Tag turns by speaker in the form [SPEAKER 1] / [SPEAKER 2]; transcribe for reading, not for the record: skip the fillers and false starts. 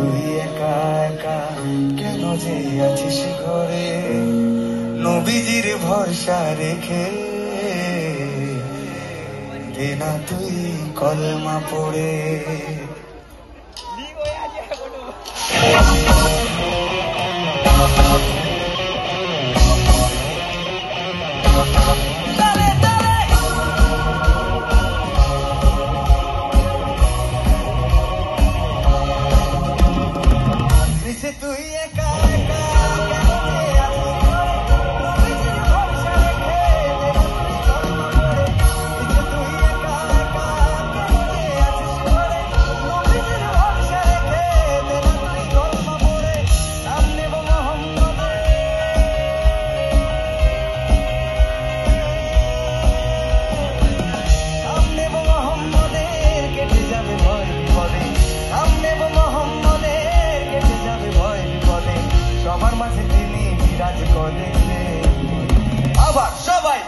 [SPEAKER 1] তুই একা একা কেন যে আছিস ঘরে নবীজির ভরসা রেখে দে না তুই কলমা পড়ে তুই একা একা সবার মাঝে তিনি বিরাজ করেন আবার সবাই